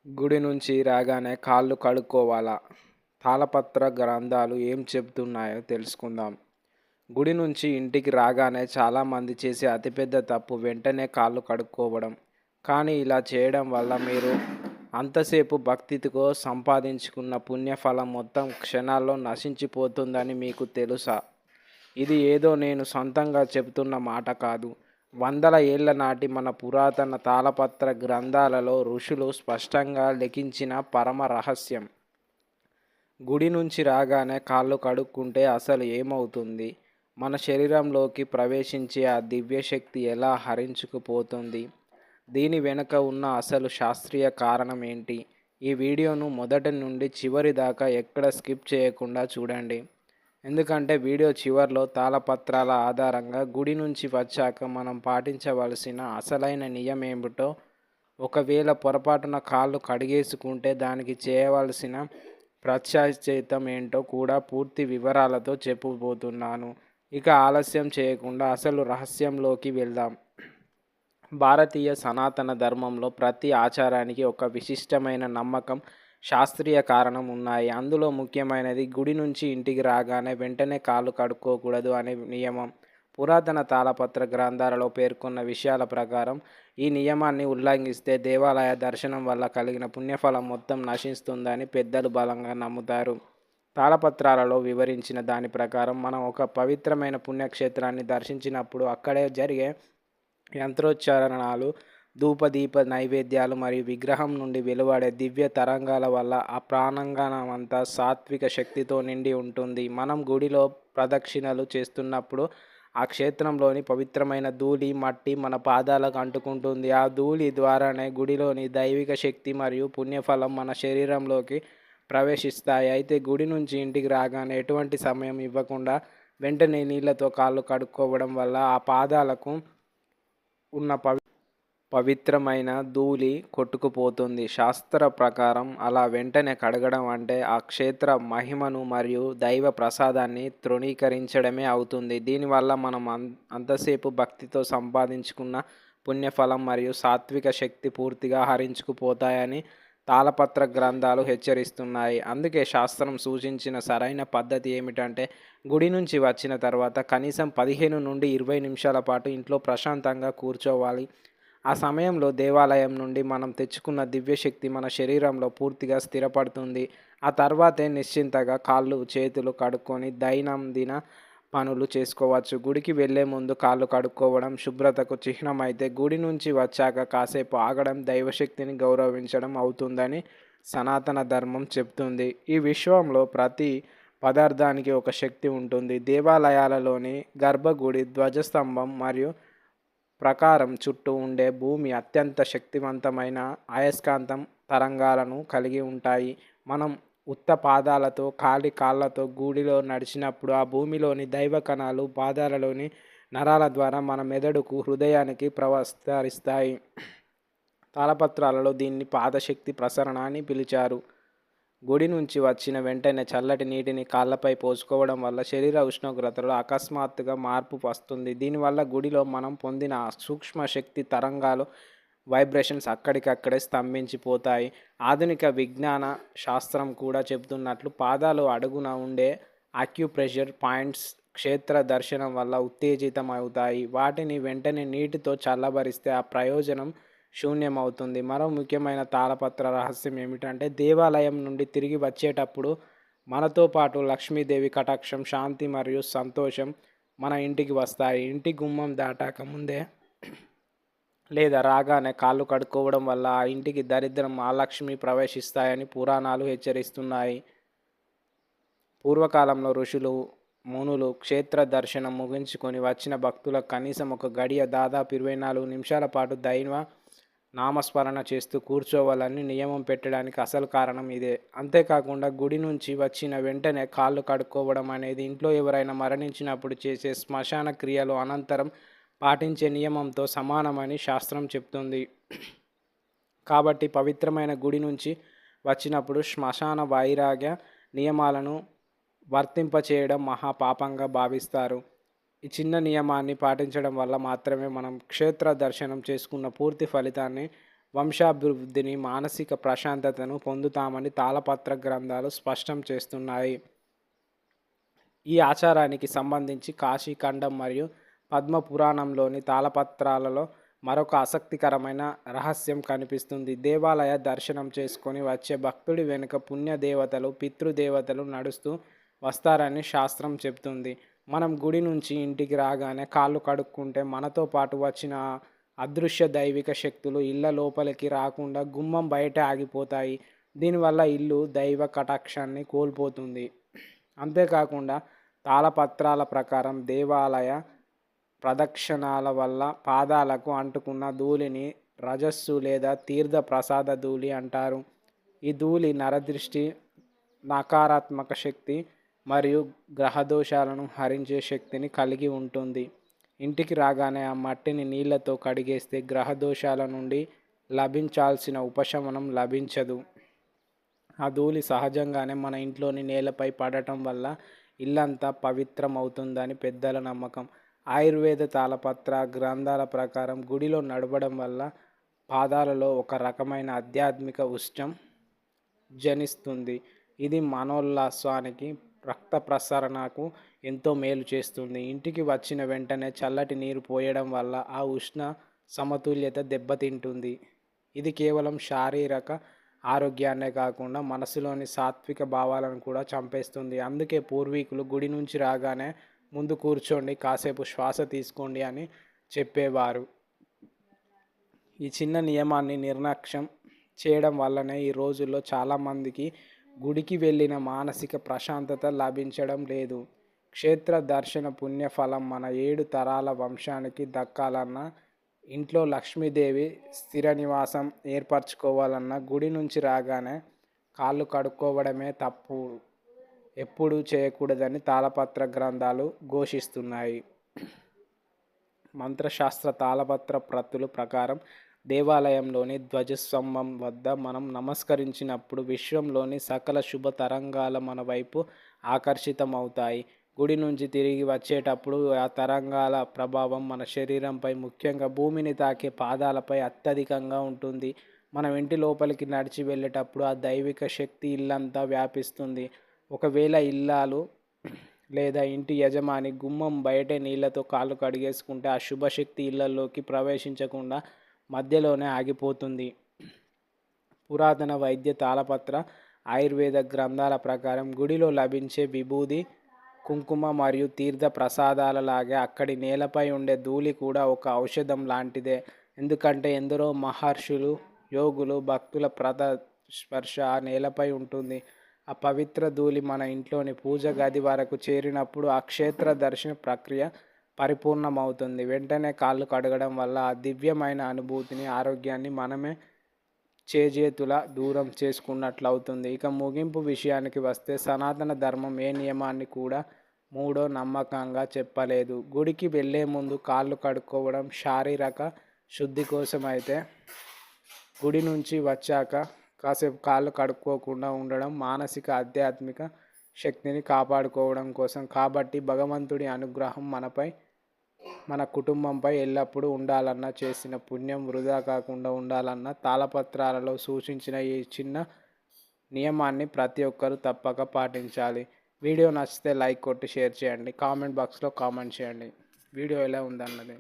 గుడి నుంచి రాగానే కాళ్ళు కడుక్కోవాలా? తాళపత్ర గ్రంథాలు ఏం చెబుతున్నాయో తెలుసుకుందాం. గుడి నుంచి ఇంటికి రాగానే చాలామంది చేసే అతిపెద్ద తప్పు వెంటనే కాళ్ళు కడుక్కోవడం. కానీ ఇలా చేయడం వల్ల మీరు అంతసేపు భక్తితో సంపాదించుకున్న పుణ్యఫలం మొత్తం క్షణాల్లో నశించిపోతుందని మీకు తెలుసా? ఇది ఏదో నేను సొంతంగా చెబుతున్న మాట కాదు. వందల ఏళ్ల నాటి మన పురాతన తాళపత్ర గ్రంథాలలో ఋషులు స్పష్టంగా లిఖించిన పరమ రహస్యం. గుడి నుంచి రాగానే కాళ్ళు కడుక్కుంటే అసలు ఏమవుతుంది? మన శరీరంలోకి ప్రవేశించే ఆ దివ్యశక్తి ఎలా హరించుకుపోతుంది? దీని వెనుక ఉన్న అసలు శాస్త్రీయ కారణం ఏంటి? ఈ వీడియోను మొదటి నుండి చివరి దాకా ఎక్కడ స్కిప్ చేయకుండా చూడండి. ఎందుకంటే వీడియో చివర్లో తాళపత్రాల ఆధారంగా గుడి నుంచి వచ్చాక మనం పాటించవలసిన అసలైన నియమేమిటో, ఒకవేళ పొరపాటున కాళ్ళు కడిగేసుకుంటే దానికి చేయవలసిన ప్రాయశ్చిత్తం ఏంటో కూడా పూర్తి వివరాలతో చెప్పబోతున్నాను. ఇక ఆలస్యం చేయకుండా అసలు రహస్యంలోకి వెళ్దాం. భారతీయ సనాతన ధర్మంలో ప్రతి ఆచారానికి ఒక విశిష్టమైన నమ్మకం, శాస్త్రీయ కారణం ఉన్నాయి. అందులో ముఖ్యమైనది గుడి నుంచి ఇంటికి రాగానే వెంటనే కాళ్ళు కడుక్కోకూడదు అనే నియమం. పురాతన తాళపత్ర గ్రంథాలలో పేర్కొన్న విషయాల ప్రకారం ఈ నియమాన్ని ఉల్లంఘిస్తే దేవాలయ దర్శనం వల్ల కలిగిన పుణ్యఫలం మొత్తం నశిస్తుందని పెద్దలు బలంగా నమ్ముతారు. తాళపత్రాలలో వివరించిన దాని ప్రకారం మనం ఒక పవిత్రమైన పుణ్యక్షేత్రాన్ని దర్శించినప్పుడు అక్కడే జరిగే యంత్రోచ్చారణలు, ధూపదీప నైవేద్యాలు మరియు విగ్రహం నుండి వెలువడే దివ్య తరంగాల వల్ల ఆ ప్రాంగణమంతా సాత్విక శక్తితో నిండి ఉంటుంది. మనం గుడిలో ప్రదక్షిణలు చేస్తున్నప్పుడు ఆ క్షేత్రంలోని పవిత్రమైన ధూళి, మట్టి మన పాదాలకు అంటుకుంటుంది. ఆ ధూళి ద్వారానే గుడిలోని దైవిక శక్తి మరియు పుణ్యఫలం మన శరీరంలోకి ప్రవేశిస్తాయి. అయితే గుడి నుంచి ఇంటికి రాగానే ఎటువంటి సమయం ఇవ్వకుండా వెంటనే నీళ్లతో కాళ్ళు కడుక్కోవడం వల్ల ఆ పాదాలకు ఉన్న పవిత్రమైన ధూళి కొట్టుకుపోతుంది. శాస్త్ర ప్రకారం అలా వెంటనే కడగడం అంటే ఆ క్షేత్ర మహిమను మరియు దైవ ప్రసాదాన్ని తృణీకరించడమే అవుతుంది. దీనివల్ల మనం అంతసేపు భక్తితో సంపాదించుకున్న పుణ్యఫలం మరియు సాత్విక శక్తి పూర్తిగా హరించుకుపోతాయని తాళపత్ర గ్రంథాలు హెచ్చరిస్తున్నాయి. అందుకే శాస్త్రం సూచించిన సరైన పద్ధతి ఏమిటంటే, గుడి నుంచి వచ్చిన తర్వాత కనీసం 15 నుండి 20 నిమిషాల పాటు ఇంట్లో ప్రశాంతంగా కూర్చోవాలి. ఆ సమయంలో దేవాలయం నుండి మనం తెచ్చుకున్న దివ్యశక్తి మన శరీరంలో పూర్తిగా స్థిరపడుతుంది. ఆ తర్వాతే నిశ్చింతగా కాళ్ళు చేతులు కడుక్కొని దైనందిన పనులు చేసుకోవచ్చు. గుడికి వెళ్ళే ముందు కాళ్ళు కడుక్కోవడం శుభ్రతకు చిహ్నమైతే, గుడి నుంచి వచ్చాక కాసేపు ఆగడం దైవశక్తిని గౌరవించడం అవుతుందని సనాతన ధర్మం చెప్తుంది. ఈ విశ్వంలో ప్రతి పదార్థానికి ఒక శక్తి ఉంటుంది. దేవాలయాలలోని గర్భగుడి ధ్వజస్తంభం మరియు ప్రకారం చుట్టూ ఉండే భూమి అత్యంత శక్తివంతమైన అయస్కాంతం తరంగాలను కలిగి ఉంటాయి. మనం ఉత్త పాదాలతో, ఖాళీ కాళ్ళతో గుడిలో నడిచినప్పుడు ఆ భూమిలోని దైవ కణాలు పాదాలలోని నరాల ద్వారా మన మెదడుకు, హృదయానికి ప్రవస్తరిస్తాయి. తాళపత్రాలలో దీన్ని పాదశక్తి ప్రసరణ అని పిలిచారు. గుడి నుంచి వచ్చిన వెంటనే చల్లటి నీటిని కాళ్ళపై పోసుకోవడం వల్ల శరీర ఉష్ణోగ్రతలో అకస్మాత్తుగా మార్పు వస్తుంది. దీనివల్ల గుడిలో మనం పొందిన సూక్ష్మ శక్తి తరంగాలు, వైబ్రేషన్స్ అక్కడికక్కడే స్తంభించిపోతాయి. ఆధునిక విజ్ఞాన శాస్త్రం కూడా చెబుతున్నట్లు పాదాలు అడుగున ఉండే అక్యుప్రెషర్ పాయింట్స్ క్షేత్ర దర్శనం వల్ల ఉత్తేజితం అవుతాయి. వాటిని వెంటనే నీటితో చల్లబరిస్తే ఆ ప్రయోజనం శూన్యమవుతుంది. మరో ముఖ్యమైన తాళపత్ర రహస్యం ఏమిటంటే, దేవాలయం నుండి తిరిగి వచ్చేటప్పుడు మనతో పాటు లక్ష్మీదేవి కటాక్షం, శాంతి మరియు సంతోషం మన ఇంటికి వస్తాయి. ఇంటి గుమ్మం దాటాక ముందే లేదా రాగానే కాళ్ళు కడుక్కోవడం వల్ల ఆ ఇంటికి దరిద్రం, మహాలక్ష్మి ప్రవేశిస్తాయని పురాణాలు హెచ్చరిస్తున్నాయి. పూర్వకాలంలో ఋషులు, మునులు క్షేత్ర దర్శనం ముగించుకొని వచ్చిన భక్తులకు కనీసం ఒక గడియ, దాదాపు 24 నిమిషాల పాటు దైవ నామస్మరణ చేస్తూ కూర్చోవాలని నియమం పెట్టడానికి అసలు కారణం ఇదే. అంతేకాకుండా గుడి నుంచి వచ్చిన వెంటనే కాళ్ళు కడుక్కోవడం అనేది ఇంట్లో ఎవరైనా మరణించినప్పుడు చేసే శ్మశాన క్రియలు అనంతరం పాటించే నియమంతో సమానమని శాస్త్రం చెప్తుంది. కాబట్టి పవిత్రమైన గుడి నుంచి వచ్చినప్పుడు శ్మశాన వైరాగ్య నియమాలను వర్తింపచేయడం మహాపాపంగా భావిస్తారు. ఈ చిన్న నియమాన్ని పాటించడం వల్ల మాత్రమే మనం క్షేత్ర దర్శనం చేసుకున్న పూర్తి ఫలితాన్ని వంశాభివృద్ధిని, మానసిక ప్రశాంతతను పొందుతామని తాళపత్ర గ్రంథాలు స్పష్టం చేస్తున్నాయి. ఈ ఆచారానికి సంబంధించి కాశీఖండం మరియు పద్మ పురాణంలోని తాళపత్రాలలో మరొక ఆసక్తికరమైన రహస్యం కనిపిస్తుంది. దేవాలయ దర్శనం చేసుకొని వచ్చే భక్తుడి వెనుక పుణ్యదేవతలు, పితృదేవతలు నడుస్తూ వస్తారని శాస్త్రం చెప్తుంది. మనం గుడి నుంచి ఇంటికి రాగానే కాళ్ళు కడుక్కుంటే మనతో పాటు వచ్చిన అదృశ్య దైవిక శక్తులు ఇళ్ళ లోపలికి రాకుండా గుమ్మం బయట ఆగిపోతాయి. దీనివల్ల ఇల్లు దైవ కటాక్షాన్ని కోల్పోతుంది. అంతేకాకుండా తాళపత్రాల ప్రకారం దేవాలయ ప్రదక్షిణాల వల్ల పాదాలకు అంటుకున్న ధూళిని రజస్సు లేదా తీర్థ ప్రసాద ధూళి అంటారు. ఈ ధూళి నరదృష్టి, నకారాత్మక శక్తి మరియు గ్రహదోషాలను హరించే శక్తిని కలిగి ఉంటుంది. ఇంటికి రాగానే ఆ మట్టిని నీళ్లతో కడిగేస్తే గ్రహదోషాల నుండి లభించాల్సిన ఉపశమనం లభించదు. ఆ ధూళి సహజంగానే మన ఇంట్లోని నేలపై పడటం వల్ల ఇల్లంతా పవిత్రమవుతుందని పెద్దల నమ్మకం. ఆయుర్వేద తాళపత్ర గ్రంథాల ప్రకారం గుడిలో నడవడం వల్ల పాదాలలో ఒక రకమైన ఆధ్యాత్మిక ఉష్ణం జనిస్తుంది. ఇది మనోల్లాసానికి, రక్త ప్రసరణకు ఎంతో మేలు చేస్తుంది. ఇంటికి వచ్చిన వెంటనే చల్లటి నీరు పోయడం వల్ల ఆ ఉష్ణ సమతుల్యత దెబ్బతింటుంది. ఇది కేవలం శారీరక ఆరోగ్యాన్నే కాకుండా మనసులోని సాత్విక భావాలను కూడా చంపేస్తుంది. అందుకే పూర్వీకులు గుడి నుంచి రాగానే ముందు కూర్చోండి, కాసేపు శ్వాస తీసుకోండి అని చెప్పేవారు. ఈ చిన్న నియమాన్ని నిర్లక్ష్యం చేయడం వల్లనే ఈ రోజుల్లో చాలామందికి గుడికి వెళ్ళిన మానసిక ప్రశాంతత లభించడం లేదు. క్షేత్ర దర్శన పుణ్యఫలం మన 7 తరాల వంశానికి దక్కాలన్నా, ఇంట్లో లక్ష్మీదేవి స్థిర నివాసం ఏర్పరచుకోవాలన్నా గుడి నుంచి రాగానే కాళ్ళు కడుక్కోవడమే తప్పు ఎప్పుడూ చేయకూడదని తాళపత్ర గ్రంథాలు ఘోషిస్తున్నాయి. మంత్రశాస్త్ర తాళపత్ర ప్రతుల ప్రకారం దేవాలయంలోని ధ్వజస్తంభం వద్ద మనం నమస్కరించినప్పుడు విశ్వంలోని సకల శుభ తరంగాల మన వైపు ఆకర్షితమవుతాయి. గుడి నుంచి తిరిగి వచ్చేటప్పుడు ఆ తరంగాల ప్రభావం మన శరీరంపై, ముఖ్యంగా భూమిని తాకే పాదాలపై అత్యధికంగా ఉంటుంది. మనం ఇంటి లోపలికి నడిచి వెళ్ళేటప్పుడు ఆ దైవిక శక్తి ఇల్లంతా వ్యాపిస్తుంది. ఒకవేళ ఇల్లాలు లేదా ఇంటి యజమాని గుమ్మం బయటే నీళ్లతో కాళ్ళు కడిగేసుకుంటే ఆ శుభశక్తి ఇళ్లలోకి ప్రవేశించకుండా మధ్యలోనే ఆగిపోతుంది. పురాతన వైద్య తాళపత్ర, ఆయుర్వేద గ్రంథాల ప్రకారం గుడిలో లభించే విభూది, కుంకుమ మరియు తీర్థ ప్రసాదాలలాగే అక్కడి నేలపై ఉండే ధూళి కూడా ఒక ఔషధం లాంటిదే. ఎందుకంటే ఎందరో మహర్షులు, యోగులు, భక్తుల స్పర్శ ఆ నేలపై ఉంటుంది. ఆ పవిత్ర ధూళి మన ఇంట్లోని పూజ గది వరకు చేరినప్పుడు ఆ క్షేత్ర దర్శన ప్రక్రియ పరిపూర్ణమవుతుంది. వెంటనే కాళ్ళు కడగడం వల్ల ఆ దివ్యమైన అనుభూతిని, ఆరోగ్యాన్ని మనమే చేజేతులా దూరం చేసుకున్నట్లవుతుంది. ఇక ముగింపు విషయానికి వస్తే సనాతన ధర్మం ఏ నియమాన్ని కూడా మూఢో నమ్మకంగా చెప్పలేదు. గుడికి వెళ్ళే ముందు కాళ్ళు కడుక్కోవడం శారీరక శుద్ధి కోసం అయితే, గుడి నుంచి వచ్చాక కాసేపు కాళ్ళు కడుక్కోకుండా ఉండడం మానసిక ఆధ్యాత్మిక శక్తిని కాపాడుకోవడం కోసం. కాబట్టి భగవంతుడి అనుగ్రహం మనపై, మన కుటుంబంపై ఎల్లప్పుడూ ఉండాలన్నా, చేసిన పుణ్యం వృధా కాకుండా ఉండాలన్నా తాళపత్రాలలో సూచించిన ఈ చిన్న నియమాన్ని ప్రతి ఒక్కరూ తప్పక పాటించాలి. వీడియో నచ్చితే లైక్ కొట్టి షేర్ చేయండి. కామెంట్ బాక్స్లో కామెంట్ చేయండి వీడియో ఎలా ఉందన్నది.